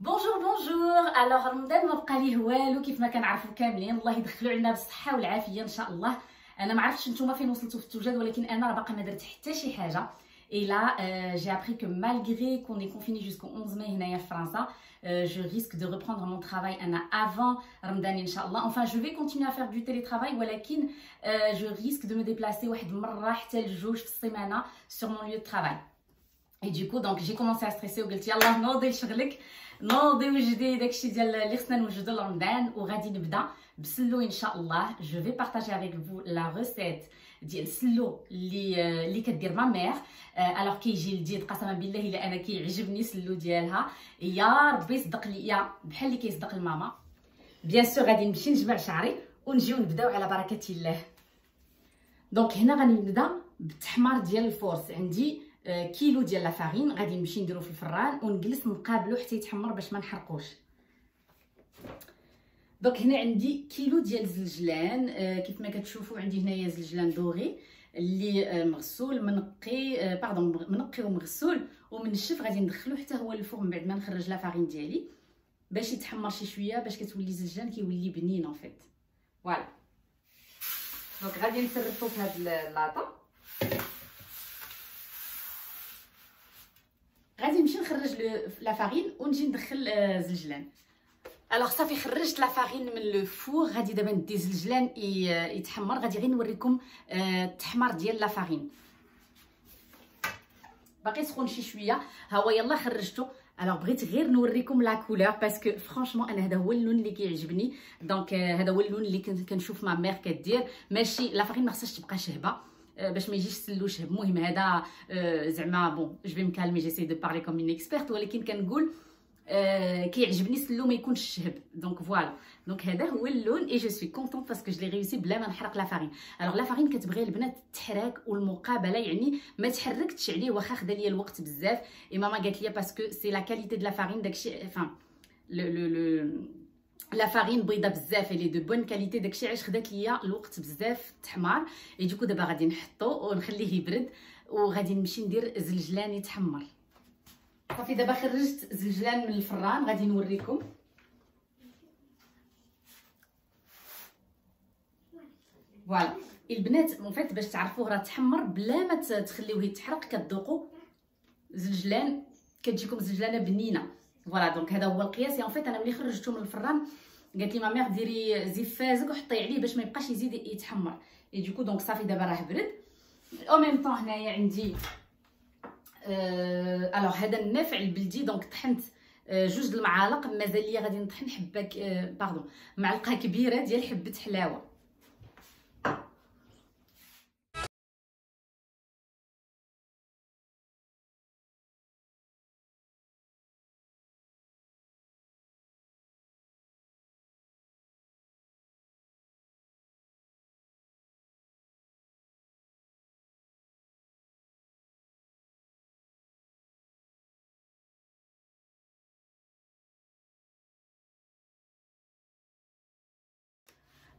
بونجور بونجور. الوغ رمضان ما بقى ليه والو كيف ما كنعرفوا كاملين. الله يدخلوا علينا بالصحه والعافيه ان شاء الله. انا ما عرفتش نتوما فين وصلتوا في التوجد، ولكن انا راه باقا ما درت حتى شي حاجه. Et là, j'ai appris que malgré qu'on est confiné jusqu'au 11 mai هنايا في فرنسا, je risque de reprendre mon travail avant Ramadan Inch'Allah. Enfin, je vais continuer à faire du télétravail, ولكن je risque de me déplacer واحد المره حتى لجوج في السيمانه sur mon lieu de travail. Et du coup, donc j'ai commencé à stresser وقلت يلاه نوضي لشغلك, نوضي وجدي داكشي ديال اللي خصنا نوجدو لرمضان, وغادي نبدا بسلو ان شاء الله. Je vais partager avec vous la recette ديال سلو اللي كدير ما مير. الوغ كيجي لذيذ قسما بالله الا انا كيعجبني سلو ديالها. يا ربي يصدق ليا بحال اللي كيصدق الماما. بيان سور غادي نمشي نجمع شعري ونجيو نبداو على بركه الله. دونك هنا غنبدا بالتحمار ديال الفورس. عندي كيلو ديال لا فارين, غادي نمشي نديرو في الفران ونجلس نقابلو حتى يتحمر باش ما نحرقوش. دونك هنا عندي كيلو ديال الزلجلان. كيف ما كتشوفوا عندي هنايا زلجلان دوغي اللي مغسول منقي منقي ومغسول ومنشف. غادي ندخلو حتى هو للفوغ من بعد ما نخرج لا فارين ديالي باش يتحمر شي شويه, باش كتولي الزلجلان كيولي بنين اون فيت. فوالا دونك غادي نصرفو في هاد اللاطه. غادي نمشي نخرج لا فارين ونجي ندخل الزلجلان. الوغ صافي خرجت لا فارين من لو فور. غادي دابا ندي الزلجلان يتحمر. غادي غير نوريكم التحمار ديال لا فارين. باقي سخون شي شويه. ها هو يلا خرجته. الوغ بغيت غير نوريكم لا كولور باسكو فرانشمون انا هذا هو اللون اللي كيعجبني. دونك هذا هو اللون اللي كنشوف ما مير كدير. ماشي لا فارين ما خصهاش تبقى شهبه باش ما يجيش سلو شهب. المهم هذا زعما بون جو في مكالمي جيسي دو بارلي كوم اون اكسبيرت, ولكن كنقول كيعجبني سلو ما يكونش شهب. دونك فوالا دونك هذا هو اللون. اي جو سوي كونطونط باسكو جو لي ريوسي بلا ما نحرق لا فارين. الوغ لا فارين كتبغي البنات التحراك والمقابله, يعني ما تحركتش عليه واخا خدا ليا الوقت بزاف. اي ماما قالت لي باسكو سي لا كاليتي دو لا فارين داكشي فان لا فارين بيضه بزاف اللي دو بون كاليتي, داكشي علاش خدات ليا الوقت بزاف التحمار. اي دوكو دابا غادي نحطو ونخليه يبرد وغادي نمشي ندير زلجلان يتحمر. صافي دابا خرجت زلجلان من الفران, غادي نوريكم. فوالا البنات اون فيت باش تعرفوه راه تحمر بلا ما تخليوه يتحرق. كتذوقوا زلجلان كتجيكم زلجلانه بنينه. فوالا دونك هذا هو القياس. اون فيت انا ملي خرجته من الفران قالت لي مامي ديري زيت فازك وحطي عليه باش ما يبقاش يزيد يتحمر. اي دوكو دونك صافي دابا راه برد. او ميم طون هنايا عندي الوغ هذا النافع البلدي. دونك طحنت جوج المعالق. مازال ليا غادي نطحن حبه معلقه كبيره ديال حبه حلاوه.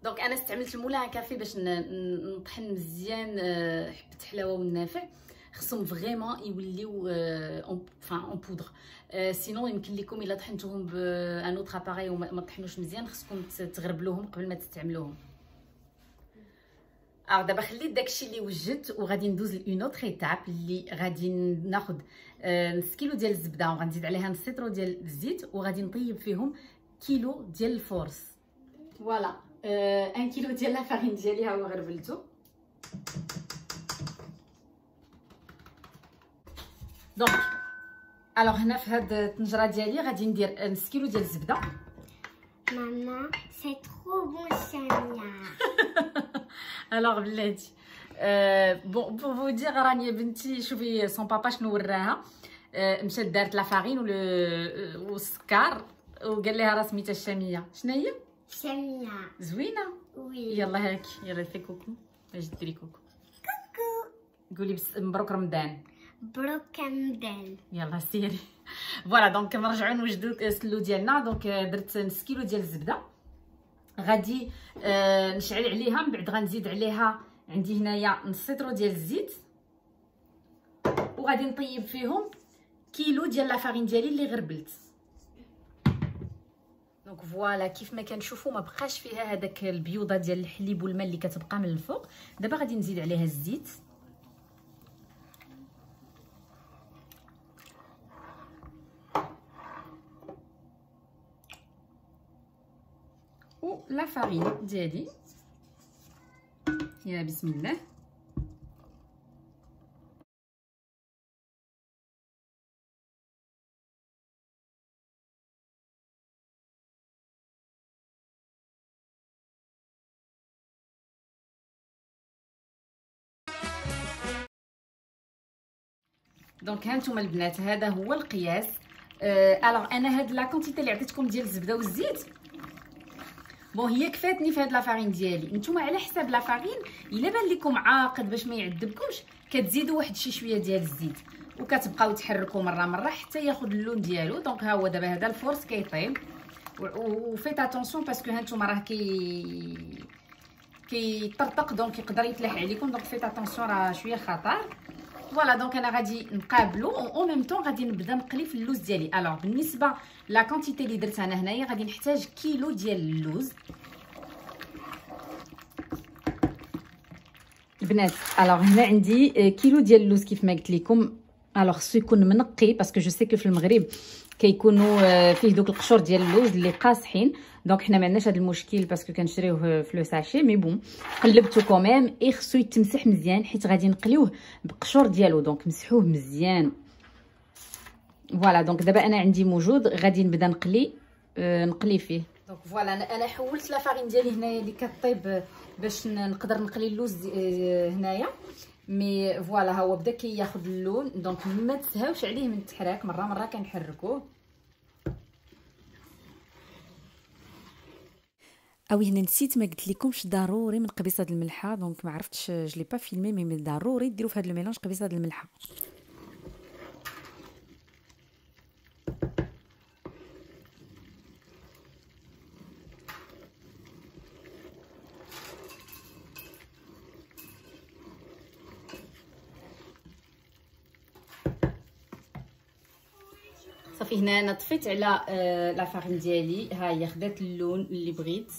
دونك انا استعملت مولا كافي باش نطحن مزيان حبه حلاوه والنافع. خصهم فريمون يوليو اون بودر. سينو يمكن لكم الا طحنتوهم بان اوتر اباري وما طحنوش مزيان, خصكم تغربلوهم قبل ما تستعملوهم. دابا خليت داكشي اللي وجدت وغادي ندوز لون اوتر ايتاب اللي غادي ناخذ نص كيلو ديال الزبده وغنزيد عليها نص لتر ديال الزيت وغادي نطيب فيهم كيلو ديال الفورس. فوالا 1 كيلو ديال لا فارين ديالي ها هو غربلتو. دونك الوغ هنا في هاد الطنجره ديالي غادي ندير نص كيلو ديال الزبده. ماما سي ترو بون ساميه. الوغ بلاتي بون بور فو دير راني بنتي شوفي سون بابا شنو وراها. مشات دارت لا فارين والسكر وقال لها راه سميتها الشاميه. شناهي؟ شاميه زوينه. وي يلا هاكي يلا في كوكو. باش ديري كوكو. كوكو قولي مبروك رمضان. مبروك رمضان. يلا سيري. فوالا دونك نرجعوا نوجدوا السلو ديالنا. دونك درت نص كيلو ديال الزبده. غادي نشعل عليها. من بعد غنزيد عليها عندي هنايا نص لتر ديال الزيت وغادي نطيب فيهم كيلو ديال لا فارين ديالي اللي غربلت. دونك فوالا كيف ما كنشوفوا ما بقاش فيها هذاك البيوضه ديال الحليب والماء اللي كتبقى من الفوق. دابا غادي نزيد عليها الزيت، و لا فارين ديالي. يا بسم الله. دونك ها نتوما البنات هذا هو القياس. الوغ انا هاد لا كونتيتي اللي عطيتكم ديال الزبده والزيت بون هي كفاتني في هاد لا فارين ديالي. نتوما على حساب لا فارين الا بان لكم عاقد باش ما يعذبكمش كتزيدوا واحد شي شويه ديال الزيت وكتبقاو تحركوا مره حتى ياخذ اللون ديالو. دونك ها هو دابا هذا الفورس كيطيب وفيت اتونسيون باسكو ها نتوما راه كيطرطق دونك يقدر يتلح عليكم. دونك فيت اتونسيون راه شويه خطر. فوالا دونك انا غادي نقابلو او ميم طون غادي نبدا نقلي في اللوز ديالي. الوغ بالنسبه لا كونتيتي اللي درت انا هنايا غادي نحتاج كيلو ديال اللوز البنات. الوغ هنا عندي كيلو ديال اللوز كيف ما قلت لكم. الوغ خصو يكون منقي باسكو جو سي كو في المغرب كيكونوا فيه دوك القشور ديال اللوز اللي قاصحين. دونك حنا ما عندناش هذا المشكل باسكو كنشريوه في لو ساشي. مي بون قلبته كوميم اي خصو يتمسح مزيان حيت غادي نقليوه بالقشور ديالو. دونك مسحوه مزيان. فوالا دونك دابا انا عندي موجود غادي نبدا نقلي فيه. دونك فوالا انا حولت لا فارين ديالي هنايا اللي كطيب باش نقدر نقلي اللوز هنايا. مي فوالا ها هو بدا كياخذ اللون. دونك ما تسهاوش عليه من التحراك، مره كنحركوه. هنا نسيت ما قلت لكمش ضروري من قبيصه الملحه. دونك ما عرفتش جو لي با فيلمي مي ضروري ديروا في هذا الميلانج قبيصه الملحه. صافي هنا انا طفيت على لا فارين ديالي. ها هي خدات اللون اللي بغيت.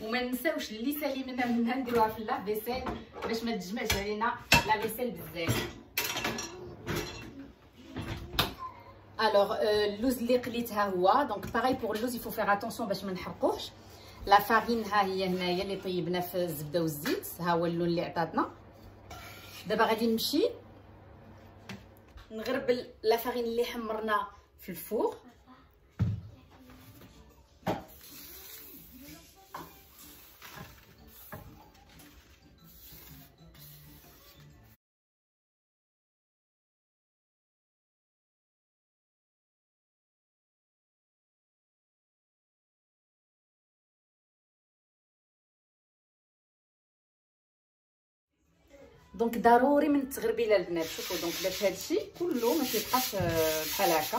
وما ننساوش اللي سالي منها نديروها في لا فيسيل باش ما تجمعش علينا لا فيسيل بزاف. الوغ اللوز اللي قليتها هو دونك باغي بور اللوز يفو فيغ اتونسيون باش ما نحرقوش. لا فارين ها هي هنايا اللي طيبنا في الزبده والزيت. ها هو اللون اللي عطاتنا. دابا غادي نمشي نغربل لا فارين اللي حمرنا في الفور. دونك ضروري من التغربيله البنات. شوفوا دونك باش هادشي كله ما كيبقاش بحال هكا.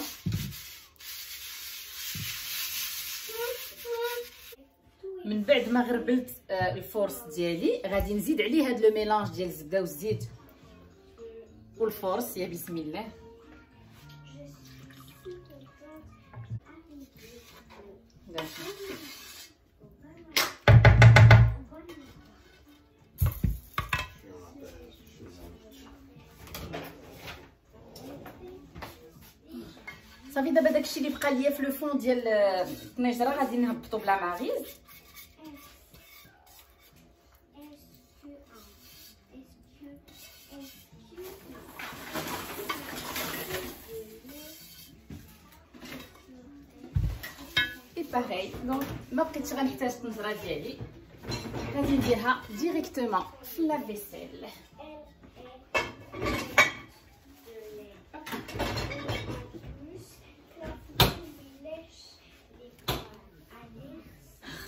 من بعد ما غربلت الفورس ديالي غادي نزيد عليه هاد لو ميلانج ديال الزبده والزيت والفورس. يا بسم الله. صافي دابا داكشي اللي بقى ليا في لو فون ديال الطنجره غادي نهبطو بلا ماغيز. اي باغي دونك ما بقيتش غنحتاج الطنجره ديالي غادي نديرها ديريكتومون في لا فيسيل.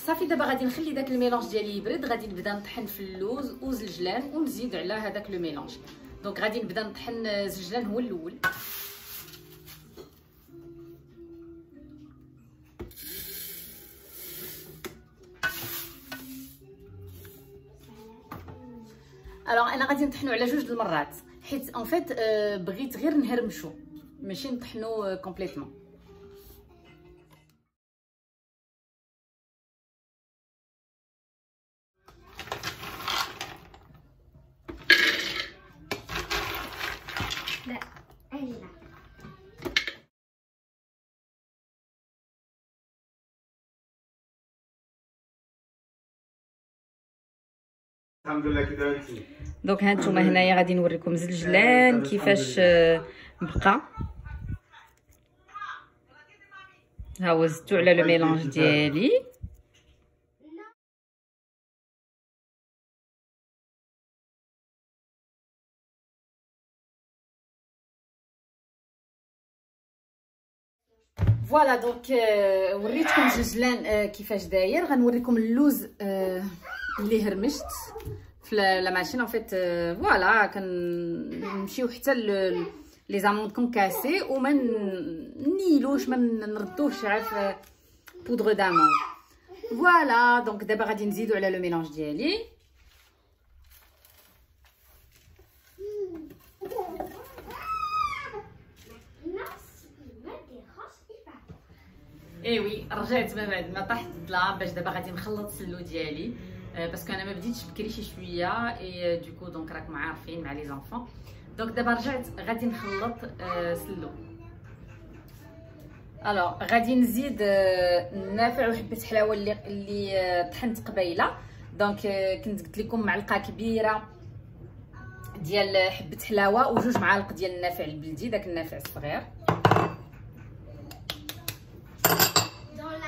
صافي دابا غادي نخلي داك الميلونج ديالي يبرد. غادي نبدا نطحن في اللوز وزلجلان ونزيد على هذاك لو ميلونج. دونك غادي نبدا نطحن زلجلان هو الاول. الوغ انا غادي نطحنو على جوج المرات حيت ان فيت بغيت غير نهرمشو ماشي نطحنو كومبليتمون. لا الا الحمد لله كي دايرتي. دونك ها نتوما هنايا غادي نوريكم زلجلان كيفاش بقى. ها هو زدتو على لو ميلونج ديالي. فوالا دونك وريتكم الزلجلان كيفاش داير. غنوريكم اللوز اللي هرمشت في لا ماشين. ان فيت فوالا كنمشيو حتى لي زاموند كونكاسي وما نيلوش ما نردوش عارف بودغ دامون. فوالا دونك دابا غادي نزيدو على لو ميلونج ديالي. اي وي رجعت من بعد ما طاحت الظلام باش دابا غادي نخلط السلو ديالي باسكو انا ما بديتش بكري شي شويه اي دوكو دونك راكم عارفين مع لي زونفون. دونك دابا رجعت غادي نخلط سلو. الوغ غادي نزيد النافع وحبه حلاوه اللي طحنت قبيله. دونك كنت قلت لكم معلقه كبيره ديال حبه حلاوه وجوج معالق ديال النافع البلدي داك النافع الصغير.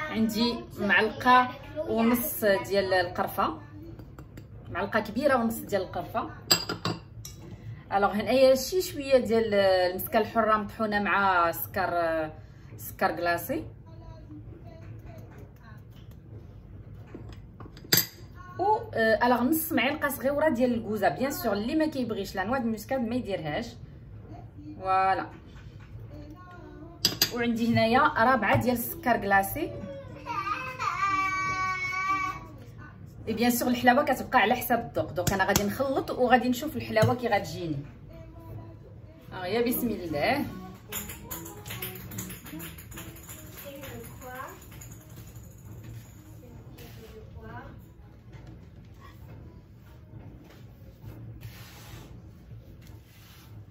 عندي معلقه ونص ديال القرفه، معلقه كبيره ونص ديال القرفه. الوغ هنايا شي شويه ديال المسكه الحره مطحونه مع سكر كلاصي و الوغ نص معلقه صغيره ديال الكوزه. بيان سور اللي ما كيبغيش لا نوا د المسكاد ما يديرهاش. فوالا وعندي هنايا ربعه ديال السكر كلاصي. اي بيان سور الحلاوه كتبقى على حساب الذوق. دونك انا غادي نخلط وغادي نشوف الحلاوه كي غتجيني. يا بسم الله.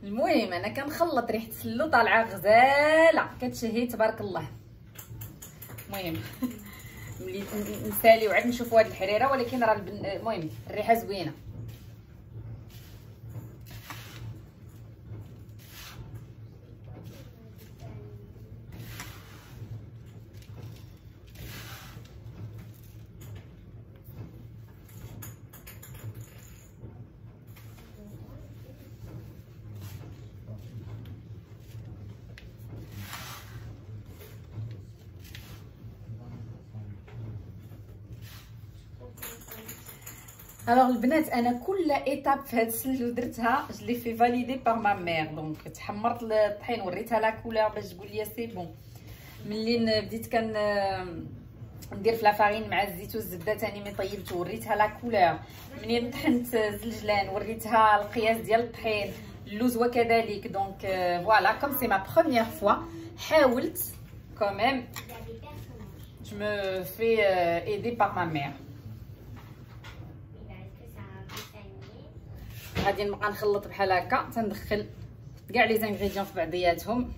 المهم انا كنخلط ريحه السلو طالعه غزاله كتشهي تبارك الله. المهم ملي نساليو عاد نشوفوا هاد الحريره ولكن راه المهم الريحه زوينه. الوغ البنات انا كل ايتاب في هاد السلو درتها جلي في فاليدي باغ ما مير. دونك تحمرت الطحين وريتها لا كولور باش تقول لي سي بون. ملي بديت ندير في لافارين مع الزيت والزبده ثاني ملي طيبت وريتها لا كولور. منين طحنت زلجلان وريتها القياس ديال الطحين اللوز وكذلك. دونك فوالا كوم سي ما بروميير فوا حاولت كوميم جو مو في ايدي باغ ما مير. غادي نبقى نخلط بحال هكا تندخل كاع لي زانغريديون في بعضياتهم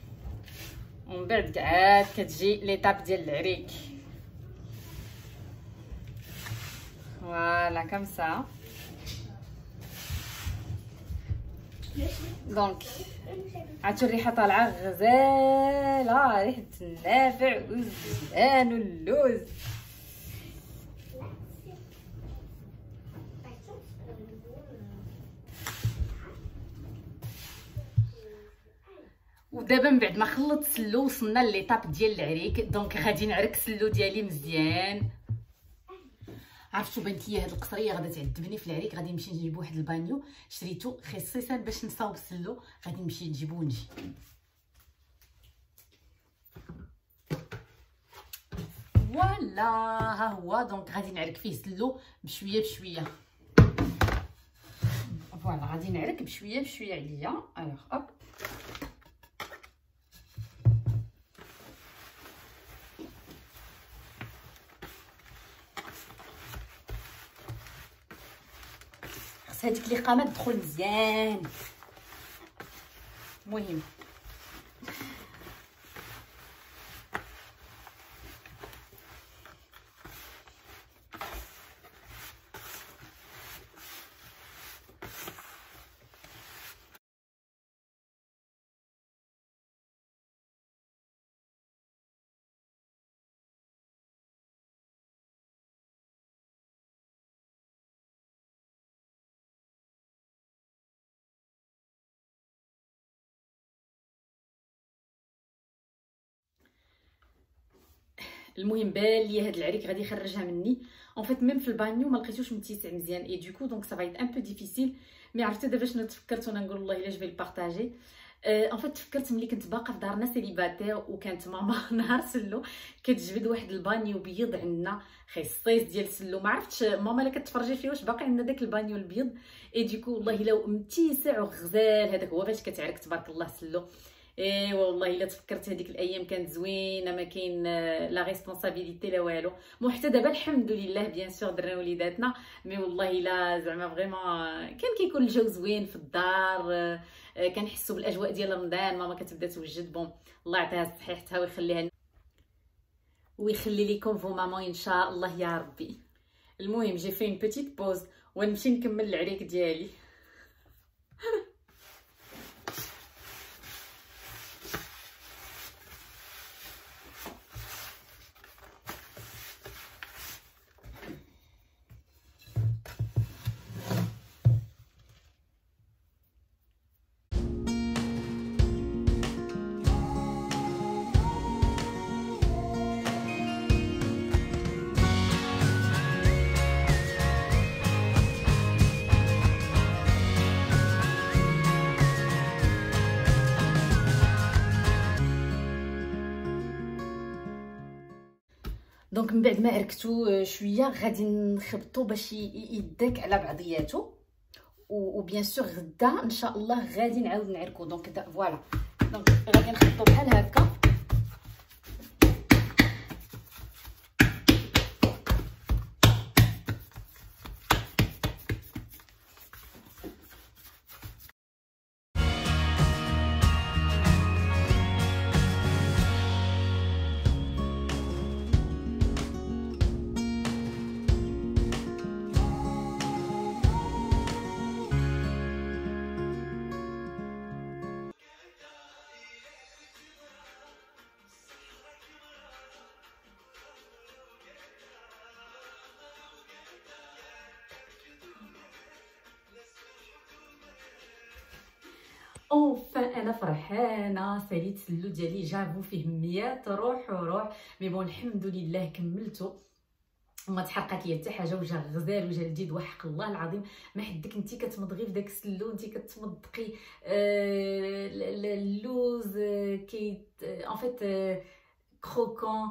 ومن بعد كاع كتجي ليطاب ديال العريك. فوالا كم سا. دونك عرفتوا الريحه طالعه غزاله ريحه النافع والزلان واللوز. ودابا من بعد ما خلطت السلو وصلنا ليطاب ديال العريك. دونك غادي نعرك السلو ديالي مزيان عرفتوا بانت لي هاد القصريه غادا تعذبني في العريك. غادي نمشي نجيب واحد البانيو شريتو خصيصا باش نصاوب السلو. غادي نمشي نجيبو ونجي. فوالا ها هو. دونك غادي نعرك فيه سلو بشويه بشويه. فوالا غادي نعرك بشويه بشويه عليا. الوغ هوب خص هذيك اللي قامه تدخل مزيان. المهم المهم بان لي هاد العريك غادي يخرجها مني. اون فيت ميم في البانيو ما لقيتوش متيسع مزيان اي دوكو دونك سا فايت ان بو ديفيسيل. مي عرفتوا دابا شنو تفكرت وانا نقول والله الا جو في البارطاجي. اون فيت تفكرت ملي كنت باقا في دارنا سيليباتير وكانت ماما نهار سلو كتجبد واحد البانيو بيض عندنا خصيص ديال سلو. ما عرفتش ماما لا كتفرجي فيه واش باقي عندنا داك البانيو البيض اي دوكو والله الا متيسع وغزال. هذاك هو فاش كتعرك تبارك الله سلو. ايوا والله الا تفكرت هذيك الايام كانت زوينه ما كاين لا ريسبونسابيلتي لا والو. مو حتى دابا الحمد لله بيان سور درنا وليداتنا. مي والله الا زعما فريمون كان كيكون الجو زوين في الدار. كنحسوا بالاجواء ديال رمضان. ماما كتبدا توجد. بون الله يعطيها صحيحتها ويخليها ويخلي لكم فو ماما ان شاء الله يا ربي. المهم جي في اون بيتيت بوز ونمشي نكمل العريك ديالي. دونك من بعد ما عركتو شويه غادي نخبطو باش يداك على بعضياتو. وبيان سور غدا ان شاء الله غادي نعاود نعركو. دونك فوالا دونك غادي نخبطو بحال هكا. اوفان انا فرحانه. ساليت سلو ديالي جابو فيه 100 روح وروح. مي بون الحمد لله كملته وما تحرقات ليا حتى حاجه. وجا غزال وجا لذيذ وحق الله العظيم. ما حدك انت كتمضغي في داك السلو انت كتمضقي اللوز كي ان فيت كروكون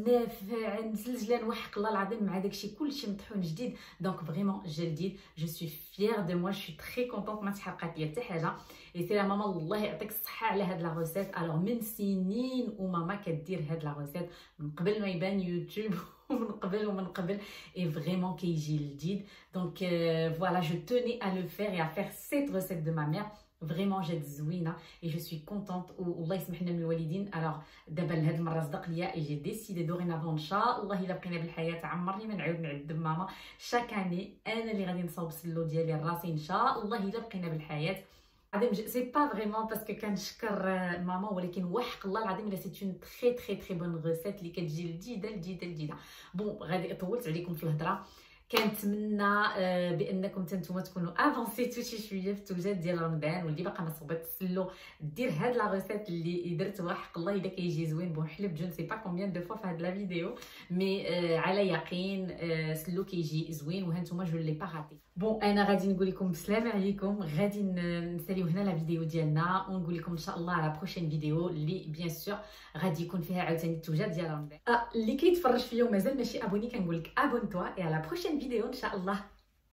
نافع مزلجلان وحق الله العظيم مع داكشي كلشي مطحون جديد. دونك فريمون جا لذيذ. جو سوي فيير دو موا. جو تري كونطونط. ما تحرقات ليا حتى حاجه. اي سي لا ماما الله يعطيك الصحه على هاد لا روسيت. الوغ من سنين وماما كدير هاد لا روسيت من قبل ما يبان يوتيوب ومن قبل اي فريمون كيجي لذيذ. دونك فوالا جو توني ا لو فير اي ا فير سيت روسيت دو ما مير. فريمون جات زوينه اي جو سوي كونطونط. والله يسمح لنا من الوالدين. الوغ دابا لهاد المره صدق ليا اي جي ديسيدي دورينافون ان شاء الله الا بقينا بالحياه عمرني ما نعاود نعذب ماما. شاك اني انا اللي غادي نصاوب السلو ديالي راسي ان شاء الله الا بقينا بالحياه. العظيم سي با فريمون باسكو كنشكر ماما ولكن وحق الله العظيم الا سيت اون تري بون غوسيت اللي كتجي لذيذه. بون غادي طولت عليكم في الهضره. كنتمنى بانكم نتوما تكونوا افونسيتو شي شويه في التوجات ديال رمضان، واللي باقا ما صوبت تسلو دير هاد لا ريسيت اللي درتوها. حق الله الا كيجي زوين بون حلف جو نسي با كومبيان دو فوا في هاد لا فيديو، مي على يقين سلو كيجي زوين. وها نتوما جو لي با غاتي. بون انا غادي نقول لكم بسلامه عليكم، غادي نساليو هنا لا فيديو ديالنا، ونقول لكم ان شاء الله على بروشين فيديو اللي بيان سور غادي يكون فيها عاوتاني التوجات ديال رمضان. اللي كيتفرج فيا ومازال ماشي ابوني كنقول لك ابون توا، اي على بروشين فيديو ان شاء الله.